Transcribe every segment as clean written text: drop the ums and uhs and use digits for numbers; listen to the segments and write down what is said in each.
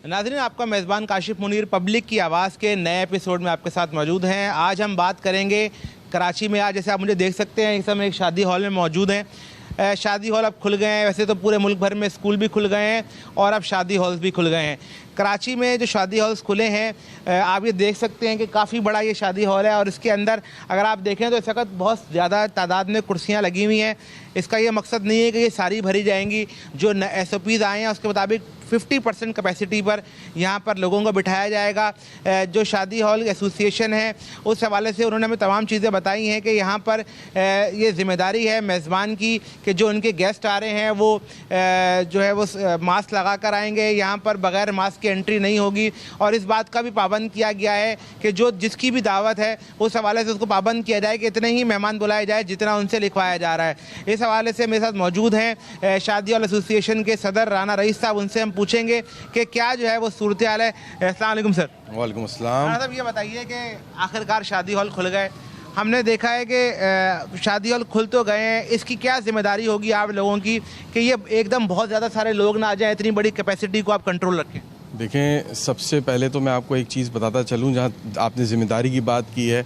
नाज़रीन, आपका मेज़बान काशिफ मुनीर पब्लिक की आवाज़ के नए एपिसोड में आपके साथ मौजूद हैं। आज हम बात करेंगे कराची में। आज जैसे आप मुझे देख सकते हैं, इस समय एक शादी हॉल में मौजूद हैं। शादी हॉल अब खुल गए हैं। वैसे तो पूरे मुल्क भर में स्कूल भी खुल गए हैं और अब शादी हॉल्स भी खुल गए हैं। कराची में जो शादी हॉल्स खुले हैं, आप ये देख सकते हैं कि काफ़ी बड़ा ये शादी हॉल है और इसके अंदर अगर आप देखें तो इस वक्त बहुत ज़्यादा तादाद में कुर्सियाँ लगी हुई हैं। इसका ये मकसद नहीं है कि ये सारी भरी जाएंगी। जो SOPs आए हैं उसके मुताबिक 50% कैपेसिटी पर यहाँ पर लोगों को बिठाया जाएगा। जो शादी हॉल एसोसिएशन है उस हवाले से उन्होंने हमें तमाम चीज़ें बताई हैं कि यहाँ पर ये ज़िम्मेदारी है मेज़बान की कि जो उनके गेस्ट आ रहे हैं वो जो है वो मास्क लगा कर आएंगे। यहाँ पर बग़ैर मास्क की एंट्री नहीं होगी और इस बात का भी पाबंद किया गया है कि जो जिसकी भी दावत है उस हवाले से उसको पाबंद किया जाए कि इतने ही मेहमान बुलाए जाए जितना उनसे लिखवाया जा रहा है। इस हवाले से मेरे साथ मौजूद हैं शादी हॉल एसोसिएशन के सदर राना रईस साहब। उनसे हम पूछेंगे कि क्या जो है वो सूरत हाल है। अस्सलाम वालेकुम सर। वालेकुम अस्सलाम। राना साहब, ये बताइए कि आखिरकार शादी हॉल खुल गए। हमने देखा है कि शादी हॉल खुल तो गए हैं, इसकी क्या जिम्मेदारी होगी आप लोगों की कि ये एकदम बहुत ज़्यादा सारे लोग ना आ जाएं, इतनी बड़ी कैपेसिटी को आप कंट्रोल रखें? देखें, सबसे पहले तो मैं आपको एक चीज़ बताता चलूँ, जहाँ आपने ज़िम्मेदारी की बात की है।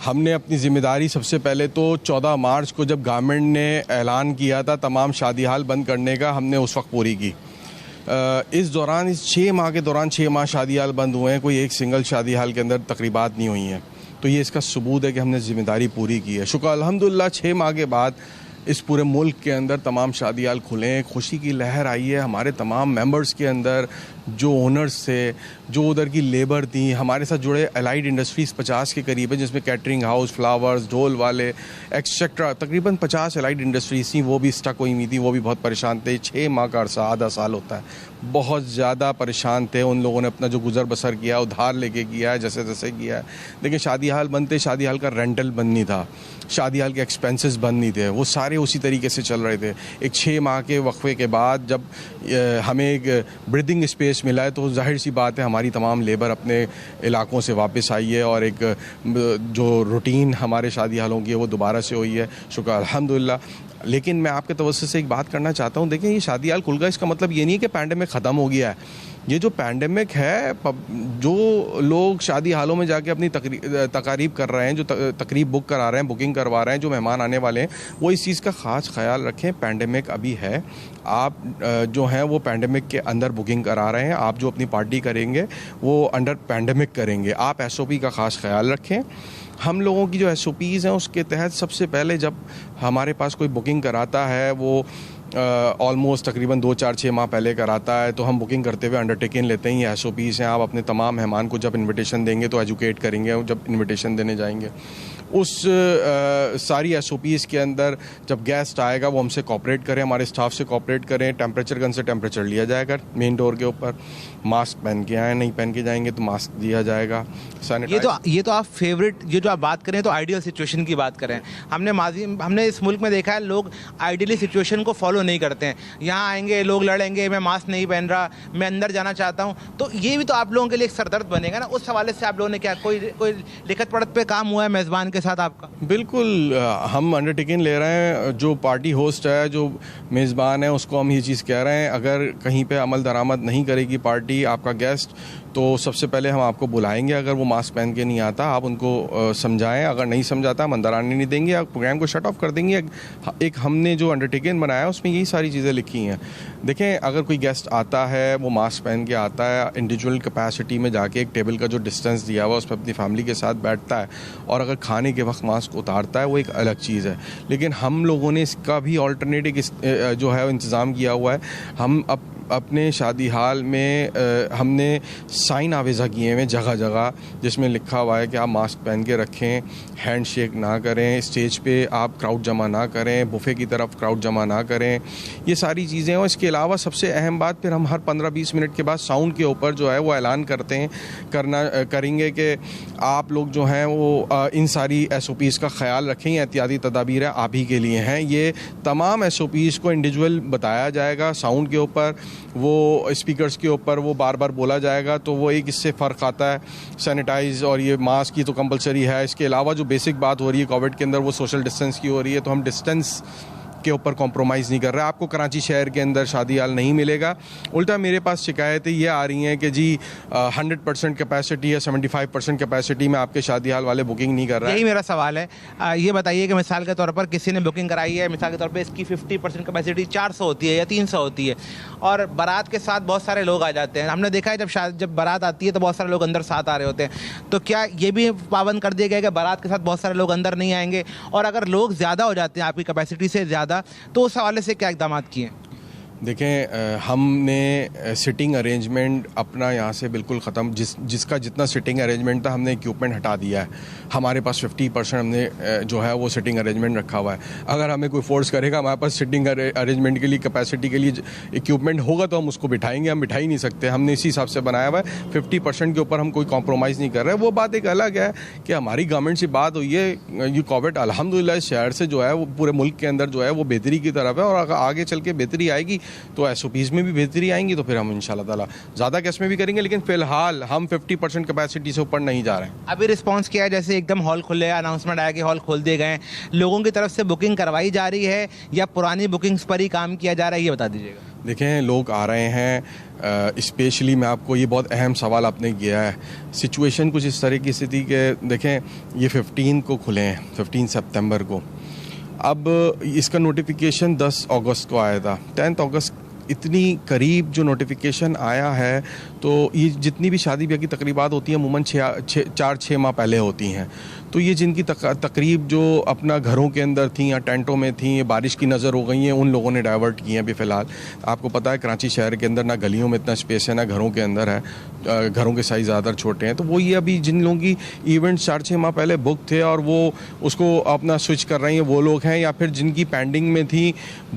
हमने अपनी ज़िम्मेदारी सबसे पहले तो 14 मार्च को जब गवर्नमेंट ने ऐलान किया था तमाम शादी हाल बंद करने का, हमने उस वक्त पूरी की। इस दौरान, इस 6 माह के दौरान 6 माह शादी हाल बंद हुए हैं, कोई एक सिंगल शादी हाल के अंदर तकरीबात नहीं हुई हैं। तो ये इसका सबूत है कि हमने ज़िम्मेदारी पूरी की है। शुक्र अल्हम्दुलिल्लाह 6 माह के बाद इस पूरे मुल्क के अंदर तमाम शादी हाल खुले हैं। खुशी की लहर आई है हमारे तमाम मेंबर्स के अंदर, जो ओनर्स थे, जो उधर की लेबर थी। हमारे साथ जुड़े अलाइड इंडस्ट्रीज़ 50 के करीब है, जिसमें कैटरिंग हाउस, फ्लावर्स, ढोल वाले, एक्सेट्रा, तकरीबन 50 अलाइड इंडस्ट्रीज़ थी। वो भी स्टक हुई हुई थी, वो भी बहुत परेशान थे। 6 माह का अरसा, आधा साल होता है, बहुत ज़्यादा परेशान थे। उन लोगों ने अपना जो गुजर बसर किया उधार लेके किया है, जैसे तैसे किया है। देखिए, शादी हाल बंद थे, शादी हाल का रेंटल बंद नहीं था, शादी हाल के एक्सपेंसेस बंद नहीं थे, वो सारे उसी तरीके से चल रहे थे। एक 6 माह के वक्फे के बाद जब हमें एक ब्रीदिंग स्पेस मिला है तो जाहिर सी बात है हमारी तमाम लेबर अपने इलाकों से वापस आई है और एक जो रूटीन हमारे शादी हालों की है वो दोबारा से हुई है, शुक्र अल्हम्दुलिल्लाह। लेकिन मैं आपके तवज्जो से एक बात करना चाहता हूँ। देखिए, ये शादी हाल खुल गया, इसका मतलब ये नहीं कि पैंडेमिक ख़त्म हो गया है। ये जो पैंडेमिक है, जो लोग शादी हालों में जाके अपनी तकारीब कर रहे हैं, जो तकरीब बुक करा रहे हैं, बुकिंग करवा रहे हैं, जो मेहमान आने वाले हैं, वो इस चीज़ का ख़ास ख्याल रखें। पैंडेमिक अभी है, आप जो हैं वो पैंडेमिक के अंदर बुकिंग करा रहे हैं। आप जो अपनी पार्टी करेंगे वो अंडर पैंडेमिक करेंगे। आप SOP का ख़ास ख्याल रखें। हम लोगों की जो SOPs हैं उसके तहत सबसे पहले जब हमारे पास कोई बुकिंग कराता है, वो ऑलमोस्ट तकरीबन 2, 4, 6 माह पहले कराता है, तो हम बुकिंग करते हुए अंडरटेकिंग लेते हैं। ये SOPs हैं। आप अपने तमाम मेहमान को जब इनविटेशन देंगे तो एजुकेट करेंगे, जब इनविटेशन देने जाएंगे उस सारी SOPs के अंदर जब गेस्ट आएगा वो हमसे कॉपरेट करें, हमारे स्टाफ से कॉपरेट करें। टेम्परेचर गन से टेम्परेचर लिया जाएगा मेन डोर के ऊपर। मास्क पहन के आए, नहीं पहन के जाएंगे तो मास्क दिया जाएगा। ये तो आप फेवरेट, ये जो आप बात करें तो आइडियल सिचुएशन की बात करें। हमने इस मुल्क में देखा है लोग आइडियली सिचुएशन को फॉलो नहीं करते हैं। यहाँ आएंगे, लोग लड़ेंगे, मैं मास्क नहीं पहन रहा, मैं अंदर जाना चाहता हूँ। तो ये भी तो आप लोगों के लिए एक सरदर्द बनेगा ना। उस हवाले से आप लोगों ने क्या कोई लिखत पढ़त पे काम हुआ है मेज़बान के साथ आपका? बिल्कुल, हम अंडरटेकिंग ले रहे हैं। जो पार्टी होस्ट है, जो मेज़बान है, उसको हम ये चीज़ कह रहे हैं, अगर कहीं पे अमल दरामद नहीं करेगी पार्टी, आपका गेस्ट, तो सबसे पहले हम आपको बुलाएंगे। अगर वो मास्क पहन के नहीं आता, आप उनको समझाएं। अगर नहीं समझाता, हम अंदर आने नहीं देंगे, आप प्रोग्राम को शट ऑफ कर देंगे। एक हमने जो अंडरटेकिंग बनाया उसमें यही सारी चीज़ें लिखी हैं। देखें, अगर कोई गेस्ट आता है, वो मास्क पहन के आता है, इंडिविजुअल कैपेसिटी में जाके एक टेबल का जो डिस्टेंस दिया हुआ उस पर अपनी फैमिली के साथ बैठता है, और अगर खाने के वक्त मास्क उतारता है, वो एक अलग चीज़ है। लेकिन हम लोगों ने इसका भी ऑल्टरनेटिव जो है इंतज़ाम किया हुआ है। हम अपने शादी हाल में हमने साइन आवेज़ा किए हुए जगह जगह, जिसमें लिखा हुआ है कि आप मास्क पहन के रखें, हैंड शेक ना करें, स्टेज पे आप क्राउड जमा ना करें, बुफे की तरफ क्राउड जमा ना करें। ये सारी चीज़ें। और इसके अलावा सबसे अहम बात, फिर हम हर 15-20 मिनट के बाद साउंड के ऊपर जो है वो ऐलान करेंगे कि आप लोग जो हैं वो इन सारी SOPs का ख्याल रखें। एहतियाती तदाबीर आप ही के लिए हैं। ये तमाम SOPs को इंडिविजुअल बताया जाएगा साउंड के ऊपर, वो स्पीकर्स के ऊपर वो बार बार बोला जाएगा। तो वो एक इससे फ़र्क आता है। सैनिटाइज और ये मास्क की तो कंपलसरी है। इसके अलावा जो बेसिक बात हो रही है कोविड के अंदर, वो सोशल डिस्टेंस की हो रही है। तो हम डिस्टेंस के ऊपर कॉम्प्रोमाइज़ नहीं कर रहा है। आपको कराची शहर के अंदर शादी हाल नहीं मिलेगा। उल्टा मेरे पास शिकायतें ये आ रही हैं कि जी 100% कैपेसिटी या 75% कैपेसिटी में आपके शादी हाल वाले बुकिंग नहीं कर रहा है। यही मेरा सवाल है। ये बताइए कि मिसाल के तौर पर किसी ने बुकिंग कराई है, मिसाल के तौर पे इसकी 50% कैपेसिटी 400 होती है या 300 होती है और बारात के साथ बहुत सारे लोग आ जाते हैं। हमने देखा है जब बारात आती है तो बहुत सारे लोग अंदर साथ आ रहे होते हैं, तो क्या ये भी पाबंद कर दिया गया कि बारात के साथ बहुत सारे लोग अंदर नहीं आएंगे? और अगर लोग ज़्यादा हो जाते हैं आपकी कैपेसिटी से ज़्यादा, तो उस हवाले से क्या इक़दाम किए? देखें, हमने सिटिंग अरेंजमेंट अपना यहाँ से बिल्कुल ख़त्म, जिसका जितना सिटिंग अरेंजमेंट था हमने इक्विपमेंट हटा दिया है। हमारे पास 50% हमने जो है वो सिटिंग अरेंजमेंट रखा हुआ है। अगर हमें कोई फोर्स करेगा हमारे पास सिटिंग अरेंजमेंट के लिए, कैपेसिटी के लिए इक्विपमेंट होगा तो हम उसको बिठाएंगे, हम बिठा ही नहीं सकते। हमने इसी हिसाब से बनाया हुआ है। 50% के ऊपर हम कोई कॉम्प्रोमाइज़ नहीं कर रहे हैं। वो बात एक अलग है कि हमारी गवर्नमेंट से बात हुई है, ये कोविड अल्हम्दुलिल्लाह इस शहर से जो है वो पूरे मुल्क के अंदर जो है वो बेहतरी की तरफ है, और अगर आगे चल के बेहतरी आएगी तो SOPs में भी बेहतरी आएंगी, तो फिर हम इंशाल्लाह ताला ज़्यादा केस में भी करेंगे। लेकिन फ़िलहाल हम 50% कैपेसिटी से ऊपर नहीं जा रहे हैं। अभी रिस्पांस किया है, जैसे एकदम हॉल खुले, अनाउंसमेंट आया कि हॉल खोल दिए गए हैं, लोगों की तरफ से बुकिंग करवाई जा रही है या पुरानी बुकिंग्स पर ही काम किया जा रहा है, ये बता दीजिएगा। देखें, लोग आ रहे हैं। स्पेशली मैं आपको, ये बहुत अहम सवाल आपने किया है। सिचुएशन कुछ इस तरह की स्थिति के, देखें ये 15 को खुले हैं, 15 सितंबर को। अब इसका नोटिफिकेशन 10 अगस्त को आया था। 10 अगस्त इतनी करीब जो नोटिफिकेशन आया है, तो ये जितनी भी शादी ब्याह की तकरीबात होती हैं अमूमन 4-6 माह पहले होती हैं। तो ये जिनकी तकरीब जो अपना घरों के अंदर थी या टेंटों में थी, बारिश की नज़र हो गई हैं, उन लोगों ने डाइवर्ट किए हैं। अभी फ़िलहाल आपको पता है कराची शहर के अंदर ना गलियों में इतना स्पेस है ना घरों के अंदर है, घरों के साइज़ ज़्यादा छोटे हैं। तो वो ये अभी जिन लोगों की इवेंट 4-6 माह पहले बुक थे और वो उसको अपना स्विच कर रहे हैं, वो लोग हैं, या फिर जिनकी पेंडिंग में थी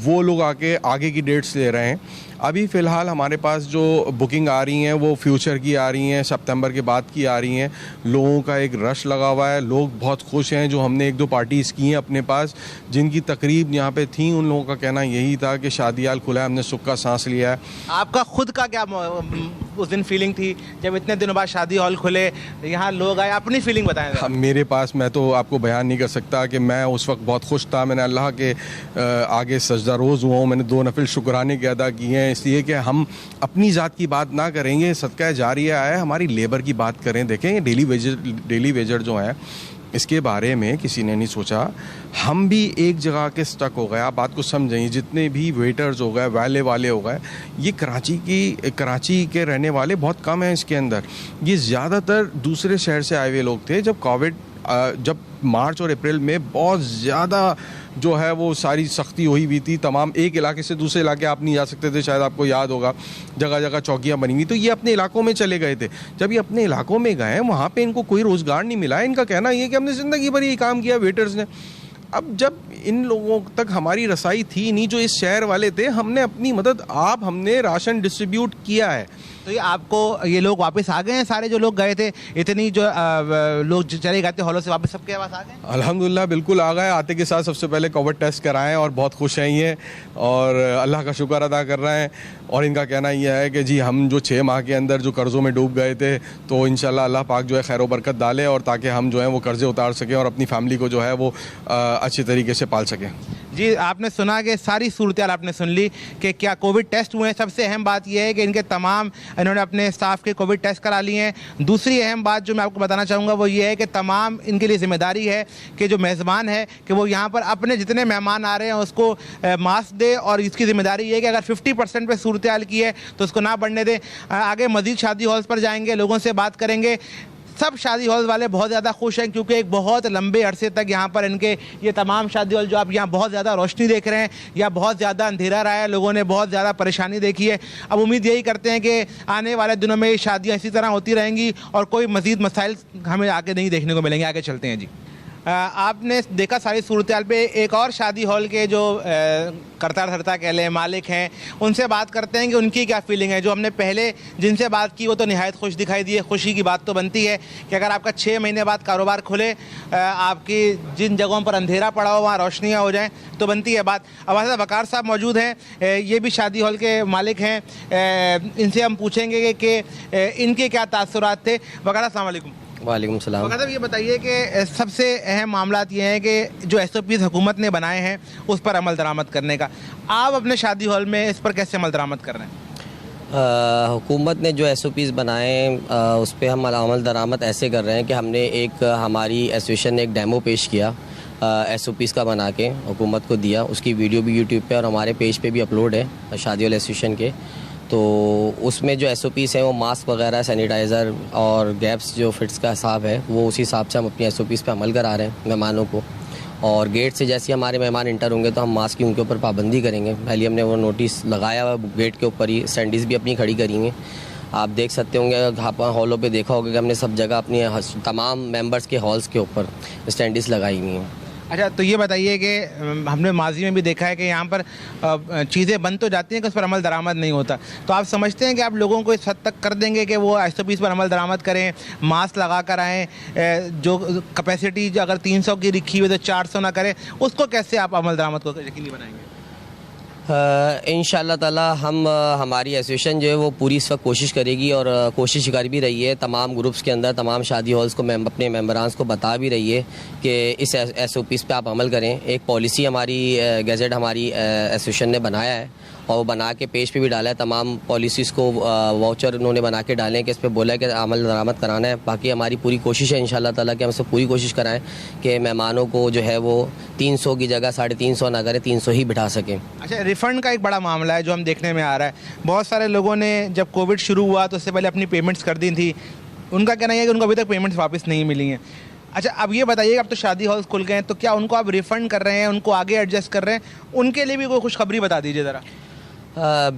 वो लोग आके आगे की डेट्स ले रहे हैं। अभी फ़िलहाल हमारे पास जो बुकिंग आ रही हैं वो फ्यूचर की आ रही हैं, सितंबर के बाद की आ रही हैं। लोगों का एक रश लगा हुआ है, लोग बहुत खुश हैं। जो हमने 1-2 पार्टीज़ की हैं अपने पास जिनकी तकरीब यहाँ पे थी, उन लोगों का कहना यही था कि शादी हाल खुला है, हमने सुख का सांस लिया है। आपका खुद का क्या उस दिन फीलिंग थी जब इतने दिनों बाद शादी हॉल खुले, यहाँ लोग आए? अपनी फीलिंग बताएं। मेरे पास, मैं तो आपको बयान नहीं कर सकता कि मैं उस वक्त बहुत खुश था। मैंने अल्लाह के आगे सजदा रोज़ हुआ हूँ। मैंने 2 नफिल शुक्राने के अदा किए हैं, इसलिए कि हम अपनी ज़ात की बात ना करेंगे, सदका जारिया है, हमारी लेबर की बात करें। देखें, डेली वेजर जो है इसके बारे में किसी ने नहीं सोचा। हम भी एक जगह के स्टक हो गए। आप बात को समझें, जितने भी वेटर्स हो गए, वाले हो गए, ये कराची के रहने वाले बहुत कम हैं इसके अंदर। ये ज़्यादातर दूसरे शहर से आए हुए लोग थे। जब मार्च और अप्रैल में बहुत ज़्यादा जो है वो सारी सख्ती हुई थी, तमाम एक इलाके से दूसरे इलाके आप नहीं जा सकते थे, शायद आपको याद होगा, जगह जगह चौकियाँ बनी हुई। तो ये अपने इलाकों में चले गए थे। जब ये अपने इलाकों में गए, वहाँ पे इनको कोई रोज़गार नहीं मिला। इनका कहना ये कि हमने ज़िंदगी भर ये काम किया वेटर्स ने। अब जब इन लोगों तक हमारी रसाई थी नहीं, जो इस शहर वाले थे, हमने अपनी मदद हमने राशन डिस्ट्रीब्यूट किया है। तो ये लोग वापस आ गए हैं, सारे जो लोग गए थे, इतनी जो लोग चले गए थे हॉलों से, वापस सबके पास आ गए? अल्हम्दुलिल्लाह बिल्कुल आ गए। आते के साथ सबसे पहले कोविड टेस्ट कराएं और बहुत खुश हैं ये, और अल्लाह का शुक्र अदा कर रहे हैं। और इनका कहना यह है कि जी हम जो 6 माह के अंदर जो कर्ज़ों में डूब गए थे, तो इंशाल्लाह अल्लाह पाक जो है खैर बरकत डाले, और ताकि हम जो है वो कर्ज़े उतार सकें और अपनी फैमिली को जो है वो अच्छी तरीके से पाल सकें। जी, आपने सुना कि सारी सूरत आपने सुन ली कि क्या कोविड टेस्ट हुए हैं। सबसे अहम बात यह है कि इन्होंने अपने स्टाफ के कोविड टेस्ट करा लिए हैं। दूसरी अहम बात जो मैं आपको बताना चाहूँगा वो ये है कि तमाम इनके लिए ज़िम्मेदारी है कि जो मेज़बान है कि वो यहाँ पर अपने जितने मेहमान आ रहे हैं उसको मास्क दे, और इसकी ज़िम्मेदारी ये है कि अगर 50% पे सूरत हाल की है तो उसको ना बढ़ने दें। आगे मज़ीद शादी हॉल्स पर जाएंगे, लोगों से बात करेंगे। सब शादी हॉल वाले बहुत ज़्यादा खुश हैं क्योंकि एक बहुत लंबे अरसे तक यहाँ पर इनके ये तमाम शादी हॉल जो आप यहाँ बहुत ज़्यादा रोशनी देख रहे हैं या बहुत ज़्यादा अंधेरा रहा है, लोगों ने बहुत ज़्यादा परेशानी देखी है। अब उम्मीद यही करते हैं कि आने वाले दिनों में ये शादियाँ इसी तरह होती रहेंगी और कोई मज़ीद मसाइल हमें आगे नहीं देखने को मिलेंगे। आगे चलते हैं जी। आपने देखा सारी सूरत हाल पे, एक और शादी हॉल के जो करता धरता कह लें मालिक हैं, उनसे बात करते हैं कि उनकी क्या फीलिंग है। जो हमने पहले जिनसे बात की वो तो निहायत खुश दिखाई दिए। खुशी की बात तो बनती है कि अगर आपका 6 महीने बाद कारोबार खुले, आपकी जिन जगहों पर अंधेरा पड़ा हो वहाँ रोशनियाँ हो जाएं, तो बनती है बात। अब वकार साहब मौजूद हैं, ये भी शादी हॉल के मालिक हैं। इनसे हम पूछेंगे कि इनके क्या तासुरात थे। वकार अस्सलाम वालेकुम। वालेकुम सलाम। मतलब ये बताइए कि सबसे अहम मामला ये है कि जो SOPs हुकूमत ने बनाए हैं उस पर अमल दरामद करने का, आप अपने शादी हॉल में इस पर कैसे अमल दरामद कर रहे हैं? हुकूमत ने जो SOPs बनाए उस पर हम अमल दरामद ऐसे कर रहे हैं कि हमने एक हमारी एसोसिएशन ने एक डेमो पेश किया SOPs का बना के हुकूमत को दिया। उसकी वीडियो भी यूट्यूब पे और हमारे पेज पे भी अपलोड है शादी हॉल एसोसिएशन के। तो उसमें जो SOPs हैं वो मास्क वगैरह, सैनिटाइज़र और गैप्स जो फिट्स का हिसाब है वो उसी हिसाब से हम अपनी SOPs पे अमल करा रहे हैं मेहमानों को। और गेट से जैसे हमारे मेहमान इंटर होंगे तो हम मास्क की उनके ऊपर पाबंदी करेंगे। पहले हमने वो नोटिस लगाया हुआ गेट के ऊपर ही, स्टैंडीज़ भी अपनी खड़ी करेंगे। आप देख सकते होंगे हॉलों पे देखा होगा कि हमने सब जगह अपनी तमाम मेंबर्स के हॉल्स के ऊपर स्टैंडीज़ लगाई हुई हैं। अच्छा, तो ये बताइए कि हमने माजी में भी देखा है कि यहाँ पर चीज़ें बन तो जाती हैं कि उस पर अमल दरामद नहीं होता, तो आप समझते हैं कि आप लोगों को इस हद तक कर देंगे कि वो SOPs पर अमल दरामद करें, मास्क लगा कर आएँ, जो कैपेसिटी जो अगर 300 की लिखी हुई तो 400 ना करें, उसको कैसे आप अमल दरामद को यकीनी बनाएंगे? इंशाअल्लाह ताला हम हमारी एसोसिएशन जो है वो पूरी इस वक्त कोशिश करेगी और कोशिश कर भी रही है। तमाम ग्रुप्स के अंदर तमाम शादी हॉल्स को अपने मेंबरान्स को बता भी रही है कि इस SOPs पे आप अमल करें। एक पॉलिसी हमारी गैजेट हमारी एसोसिएशन ने बनाया है और वो बना के पेज पे भी डाला है। तमाम पॉलिसीज़ को वाउचर उन्होंने बना के डाले हैं कि इस पर बोला है कि अमल दरामद कराना है। बाकी हमारी पूरी कोशिश है इंशाअल्लाह ताला कि हम सब पूरी कोशिश कराएं कि मेहमानों को जो है वो 300 की जगह 350 ना करें, 300 ही बिठा सकें। अच्छा, रिफ़ंड का एक बड़ा मामला है जो हम देखने में आ रहा है। बहुत सारे लोगों ने जब कोविड शुरू हुआ तो उससे पहले अपनी पेमेंट्स कर दी थी, उनका कहना है कि उनको अभी तक पेमेंट्स वापस नहीं मिली हैं। अच्छा, अब ये बताइए, अब तो शादी हॉल्स खुल गए हैं, तो क्या उनको आप रिफ़ंड कर रहे हैं, उनको आगे एडजस्ट कर रहे हैं? उनके लिए भी कोई खुशखबरी बता दीजिए ज़रा।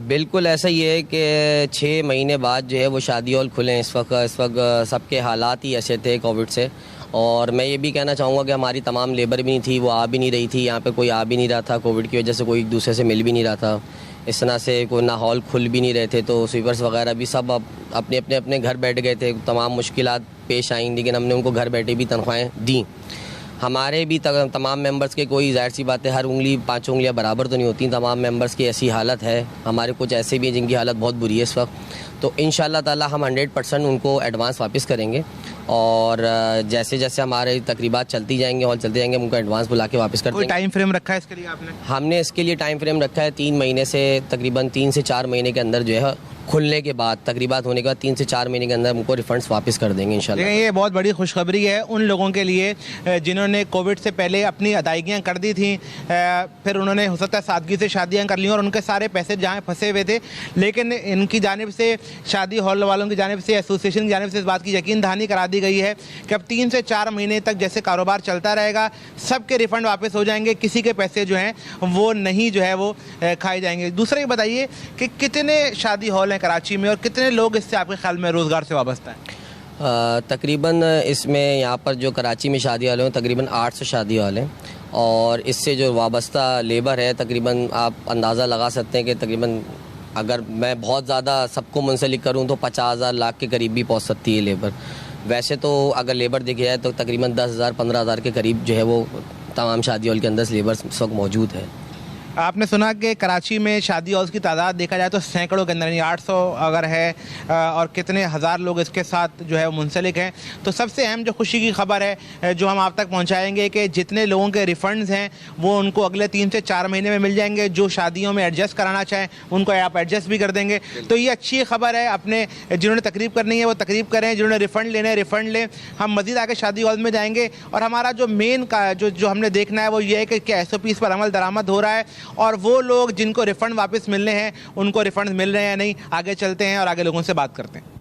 बिल्कुल ऐसा ही है कि 6 महीने बाद जो है वो शादी हॉल खुले हैं। इस वक्त सबके हालात ही ऐसे थे कोविड से। और मैं ये भी कहना चाहूँगा कि हमारी तमाम लेबर भी नहीं थी, वो आ भी नहीं रही थी, यहाँ पे कोई आ भी नहीं रहा था। कोविड की वजह से कोई एक दूसरे से मिल भी नहीं रहा था, इस तरह से कोई ना हॉल खुल भी नहीं रहे थे। तो स्वीपर्स वगैरह भी सब अपने घर बैठ गए थे। तमाम मुश्किलात पेश आई, लेकिन हमने उनको घर बैठे भी तनख्वाहें दी। हमारे भी तमाम मेंबर्स के, कोई जाहिर सी बात है हर उंगली 5 उंगलियां बराबर तो नहीं होती। तमाम मेंबर्स की ऐसी हालत है, हमारे कुछ ऐसे भी हैं जिनकी हालत बहुत बुरी है इस वक्त। तो इंशाअल्लाह ताला हम 100% उनको एडवांस वापस करेंगे और जैसे जैसे हमारे तकरीबात चलती जाएंगे, हॉल चलते जाएंगे, उनको एडवांस बुला के वापस कर देंगे। कोई टाइम फ्रेम रखा है इसके लिए आपने? हमने इसके लिए टाइम फ्रेम रखा है 3 महीने से, तकरीबन 3 से 4 महीने के अंदर जो है खुलने के बाद, तकरीबात होने के बाद 3 से 4 महीने के अंदर उनको रिफंड्स वापस कर देंगे इंशाल्लाह। ये बहुत बड़ी खुशखबरी है उन लोगों के लिए जिन्होंने कोविड से पहले अपनी अदायगियाँ कर दी थी, फिर उन्होंने हो सकता है सादगी से शादियाँ कर ली और उनके सारे पैसे जहाँ फंसे हुए थे, लेकिन इनकी जानिब से, शादी हॉल वालों की जानिब से, एसोसिएशन की जानिब से इस बात की यकीन दहानी करा दी गई है कि अब 3 से 4 महीने तक जैसे कारोबार चलता रहेगा, सबके रिफ़ंड वापस हो जाएंगे, किसी के पैसे जो हैं वो नहीं जो है वो खाए जाएंगे। दूसरा ये बताइए कि कितने शादी हॉल हैं कराची में और कितने लोग इससे आपके ख्याल में रोज़गार से वाबस्ता हैं? तकरीबन इसमें यहाँ पर जो कराची में शादी हॉल हैं तकरीबन 800 शादी हॉल हैं और इससे जो वाबस्ता लेबर है तकरीबन आप अंदाज़ा लगा सकते हैं कि तकरीबन अगर मैं बहुत ज़्यादा सबको मुंसलिक करूँ तो 50,000 लाख के करीब भी पहुँच सकती है लेबर। वैसे तो अगर लेबर देखी जाए तो तकरीबन 10,000 15,000 के करीब जो है वो तमाम शादी हॉल के अंदर लेबर इस वक्त मौजूद है। आपने सुना कि कराची में शादी हॉल्स की तादाद देखा जाए तो सैकड़ों के अंदर, यानी 800 अगर है और कितने हज़ार लोग इसके साथ जो है वो मुंसलिक हैं। तो सबसे अहम जो खुशी की खबर है जो हम आप तक पहुंचाएंगे कि जितने लोगों के रिफ़ंड्स हैं वो उनको अगले 3 से 4 महीने में मिल जाएंगे। जो शादियों में एडजस्ट कराना चाहें उनको आप एडजस्ट भी कर देंगे। तो ये अच्छी खबर है। अपने जिन्होंने तकरीब करनी है वो तकरीब करें, जिन्होंने रिफ़ंड लेना है रिफ़ंड लें। हम मज़ीद आगे शादी हॉल में जाएंगे और हमारा जो मेन का जो हमने देखना है वो ये है कि क्या SOPs पर अमल दरामद हो रहा है और वो लोग जिनको रिफ़ंड वापस मिलने हैं उनको रिफ़ंड मिल रहे हैं या नहीं। आगे चलते हैं और आगे लोगों से बात करते हैं।